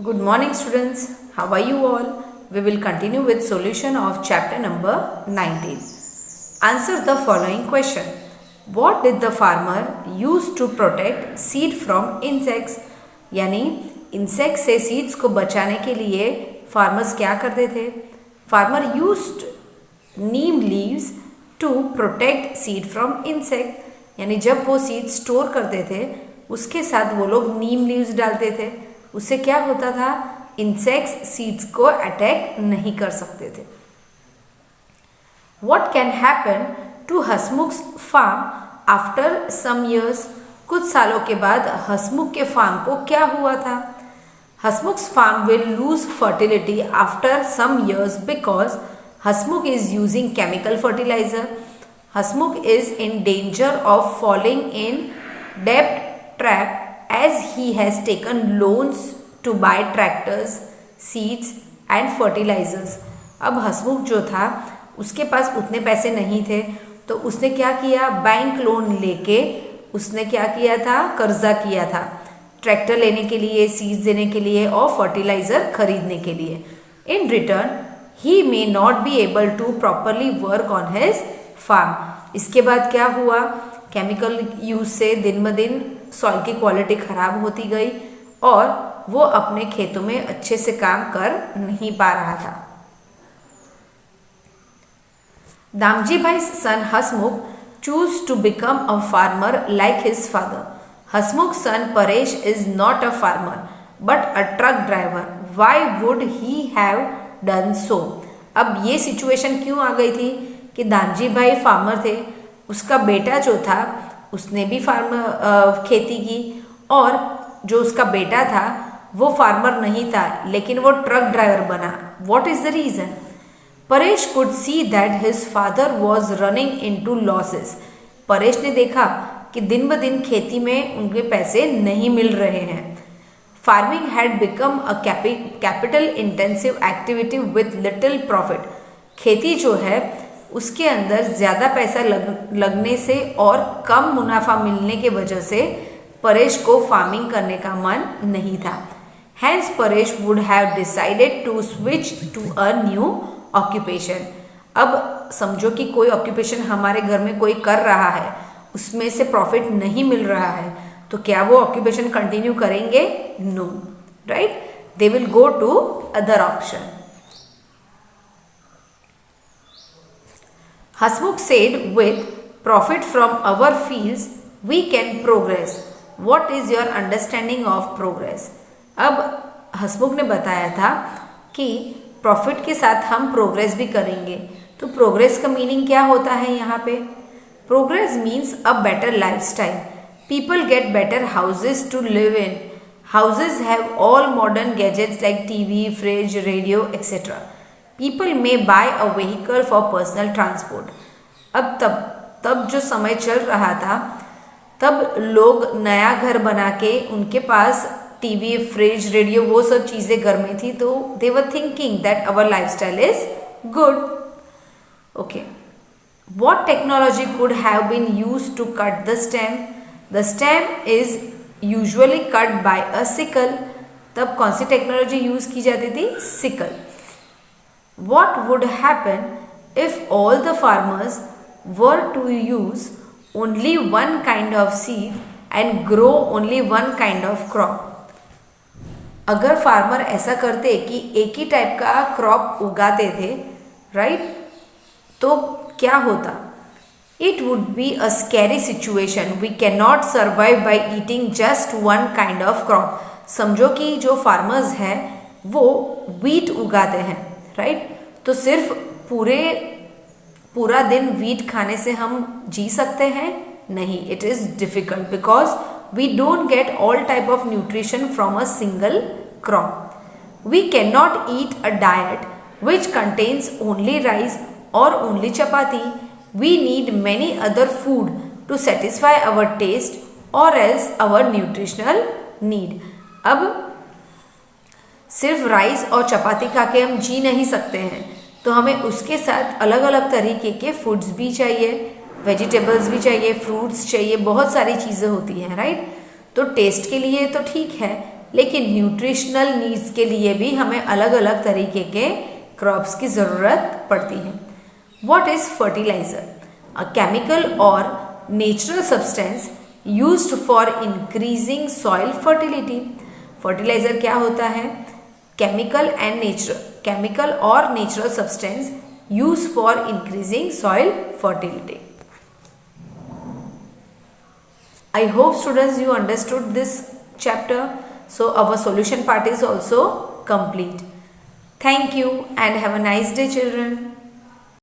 Good morning students, how are you all? We will continue with solution of chapter number 19. Answer the following question. What did the farmer use to protect seed from insects? यानी insect से seeds को बचाने के लिए farmers क्या करते थे? Farmer used neem leaves to protect seed from insect, यानी जब वो सीड स्टोर करते थे उसके साथ वो लोग नीम लीव्स डालते थे। उससे क्या होता था? इंसेक्ट्स सीड्स को अटैक नहीं कर सकते थे। What can happen to Hasmukh's farm after some years? कुछ सालों के बाद हसमुख के फार्म को क्या हुआ था? Hasmukh's farm will lose fertility after some years because Hasmukh is using chemical fertiliser. Hasmukh is in danger of falling in डेब्ट trap as he has taken loans to buy tractors, seeds and fertilizers. अब हसमुख जो था उसके पास उतने पैसे नहीं थे, तो उसने क्या किया? बैंक लोन लेके उसने क्या किया था? कर्जा किया था ट्रैक्टर लेने के लिए, सीड्स देने के लिए और फर्टिलाइजर खरीदने के लिए. In return he may not be able to properly work on his farm. इसके बाद क्या हुआ? केमिकल यूज से दिन ब दिन सॉइल की क्वालिटी खराब होती गई और वो अपने खेतों में अच्छे से काम कर नहीं पा रहा था. Damji bhai son Hasmukh choose to become a farmer like his father. Hasmukh son Paresh is not a farmer but a truck driver. Why would he have done so? अब ये सिचुएशन क्यों आ गई थी कि दामजी भाई फार्मर थे, उसका बेटा जो था उसने भी खेती की और जो उसका बेटा था वो फार्मर नहीं था लेकिन वो ट्रक ड्राइवर बना. What is the reason? Paresh could see that his father was running into losses. Paresh ने देखा कि दिन ब दिन खेती में उनके पैसे नहीं मिल रहे हैं. Farming had become a capital intensive activity with little profit. खेती जो है उसके अंदर ज़्यादा पैसा लगने से और कम मुनाफा मिलने के वजह से परेश को फार्मिंग करने का मन नहीं था. Hence Paresh would have decided to switch to a new occupation. अब समझो कि कोई ऑक्यूपेशन हमारे घर में कोई कर रहा है, उसमें से प्रॉफिट नहीं मिल रहा है, तो क्या वो ऑक्यूपेशन कंटिन्यू करेंगे? No, right? They will go to other option. Hasmukh said, with profit from our fields, we can progress. What is your understanding of progress? अब हसमुख ने बताया था कि प्रॉफिट के साथ हम प्रोग्रेस भी करेंगे. तो प्रोग्रेस का मीनिंग क्या होता है यहाँ पे? Progress means a better lifestyle. People get better houses to live in. Houses have all modern gadgets like TV, fridge, radio etcetera. People may buy a vehicle for personal transport. अब तब जो समय चल रहा था तब लोग नया घर बना के उनके पास टीवी, फ्रिज, रेडियो वो सब चीज़ें घर में थी, तो they were thinking that our lifestyle is good. Okay. What technology could have been used to cut the stem? The stem is usually cut by a sickle. तब कौन सी टेक्नोलॉजी यूज़ की जाती थी? Sickle. What would happen if all the farmers were to use only one kind of seed and grow only one kind of crop? अगर farmer ऐसा करते कि एक ही टाइप का क्रॉप उगाते थे, राइट, तो क्या होता? It would be a scary situation. We cannot survive by eating just one kind of crop. समझो कि जो फार्मर्स हैं वो वीट उगाते हैं, राइट? तो सिर्फ पूरा दिन वीट खाने से हम जी सकते हैं? नहीं, it is difficult because we don't get all type of nutrition from a single crop. We can not eat a diet which contains only rice और only chapati. We need many other food to satisfy our taste और else our nutritional need. अब सिर्फ rice और चपाती खा के हम जी नहीं सकते हैं, तो हमें उसके साथ अलग अलग तरीके के फूड्स भी चाहिए, वेजिटेबल्स भी चाहिए, फ्रूट्स चाहिए, बहुत सारी चीज़ें होती हैं, राइट? तो टेस्ट के लिए तो ठीक है, लेकिन न्यूट्रिशनल नीड्स के लिए भी हमें अलग अलग तरीके के क्रॉप्स की ज़रूरत पड़ती है। What is fertiliser? A chemical और natural substance used for increasing soil fertility. Fertiliser क्या होता है? केमिकल और natural substance used for increasing soil fertility. I hope students you understood this chapter. So our solution part is also complete. Thank you and have a nice day, children.